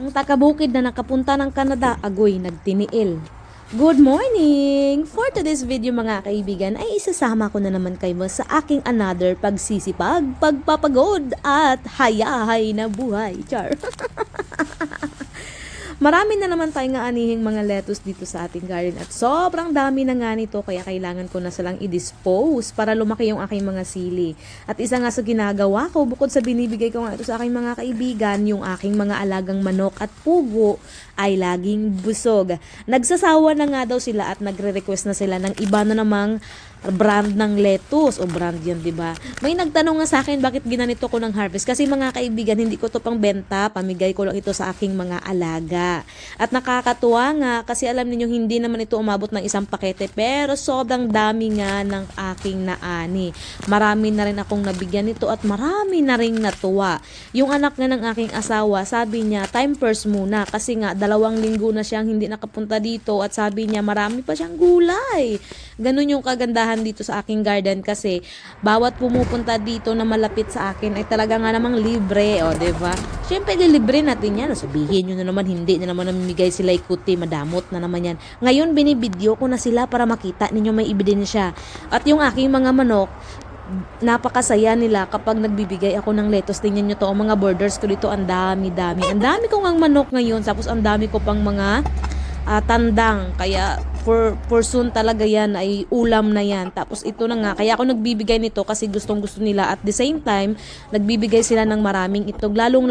Ang takabukid na nakapunta ng Canada, agoy nagtiniil. Good morning! For today's video mga kaibigan ay isasama ko na naman kayo sa aking another pagsisipag, pagpapagod at hayahay na buhay. Char! Marami na naman tayong anihing mga lettuce dito sa ating garden at sobrang dami na nga nito kaya kailangan ko na silang i-dispose para lumaki yung aking mga sili. At isa nga sa ginagawa ko, bukod sa binibigay ko nga ito sa aking mga kaibigan, yung aking mga alagang manok at pugo ay laging busog. Nagsasawa na nga daw sila at nagre-request na sila ng iba na namang brand ng lettuce o brand yan, 'di ba? May nagtanong nga sa akin bakit ginanito ko ng harvest kasi mga kaibigan, hindi ko to pang benta, pamigay ko lang ito sa aking mga alaga. At nakakatuwa nga kasi alam niyo hindi naman ito umabot ng isang pakete pero sobrang dami nga ng aking naani. Marami na rin akong nabigyan nito at marami na ring natuwa. Yung anak nga ng aking asawa, sabi niya time first muna kasi nga 2 linggo na siyang hindi nakapunta dito at sabi niya marami pa siyang gulay. Ganun yung kagandahan dito sa aking garden kasi bawat pumupunta dito na malapit sa akin ay talaga nga namang libre, o diba? Syempre lilibre natin yan. Sabihin nyo na naman hindi na naman namimigay sila ikuti, madamot na naman yan. Ngayon binibideo ko na sila para makita ninyo may ebidensya. At yung aking mga manok, napakasaya nila kapag nagbibigay ako ng lettuce. Tingnan nyo to, ang mga borders ko dito, ang dami-dami. Ang dami kong ang manok ngayon, tapos ang dami ko pang mga tandang, kaya for soon talaga yan ay ulam na yan. Tapos ito na nga, kaya ako nagbibigay nito kasi gustong gusto nila at the same time nagbibigay sila ng maraming itlog, lalong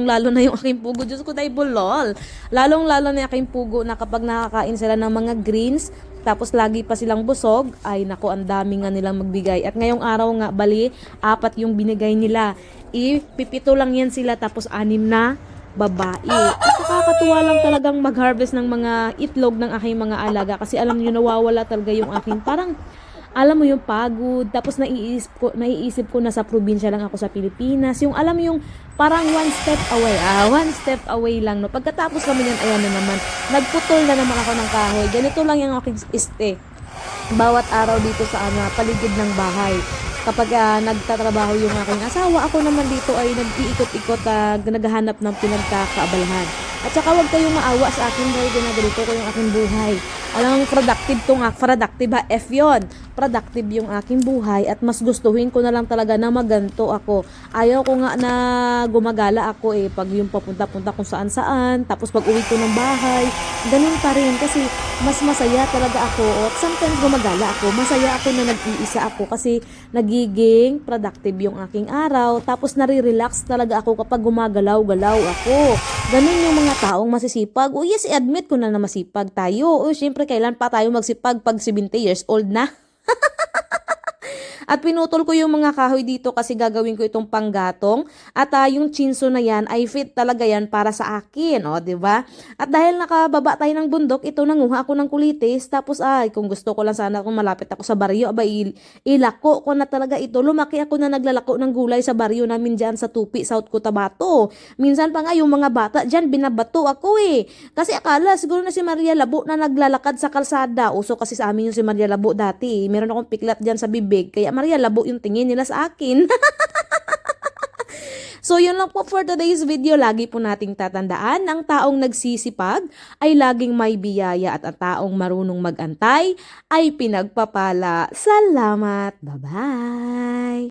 lalo na yung aking pugo. Diyos ko dahil bulol, lalong lalo na yung aking pugo na kapag nakakain sila ng mga greens tapos lagi pa silang busog, ay nako, ang dami nga nilang magbigay. At ngayong araw nga, bali 4 yung binigay nila, ipipito lang yan sila tapos 6 na babae. At nakakatuwa lang talagang mag-harvest ng mga itlog ng aking mga alaga kasi alam niyo nawawala talaga yung aking parang alam mo yung pagod, tapos naiisip ko na sa probinsya lang ako sa Pilipinas, yung alam mo yung parang one step away lang, no. Pagkatapos naman yan, ayan na naman, nagputol na naman ako ng kahoy. Ganito lang yung aking bawat araw dito sa paligid ng bahay. Kapag nagtatrabaho yung aking asawa, ako naman dito ay nag-iikot-ikot, naghahanap ng pinagkakaabalahan. At saka huwag kayong maawa sa akin dahil ginagulito ko yung aking buhay. Alam, productive ha, F yun. Productive yung aking buhay at mas gustuhin ko na lang talaga na maganto ako. Ayaw ko nga na gumagala ako pag yung papunta-punta kung saan-saan, tapos pag uwi ko ng bahay, ganun pa rin kasi mas masaya talaga ako. At sometimes gumagala ako, masaya ako na nag-iisa ako kasi nagiging productive yung aking araw, tapos nare-relax talaga ako kapag gumagalaw-galaw ako. Ganun yung mga taong masisipag. O yes, i-admit ko na masipag tayo. O syempre, kailan pa tayo magsipag pag 70 years old na? At pinutol ko yung mga kahoy dito kasi gagawin ko itong panggatong. At yung chinso na yan ay fit talaga yan para sa akin. O, diba? At dahil nakababa tayo ng bundok, ito nanguha ako ng kulitis. Tapos kung gusto ko lang sana kung malapit ako sa baryo, ilako ko na talaga ito. Lumaki ako na naglalako ng gulay sa baryo namin dyan sa Tupi, South Cotabato. Minsan pa nga yung mga bata dyan, binabato ako Kasi akala siguro na si Maria Labo na naglalakad sa kalsada. Uso kasi sa amin yung si Maria Labo dati. Meron akong piklat dyan sa bibig. Kaya Maria Labo yung tingin nila sa akin. So yun lang po for today's video. Lagi po nating tatandaan, ang taong nagsisipag ay laging may biyaya at ang taong marunong magantay ay pinagpapala. Salamat! Bye-bye!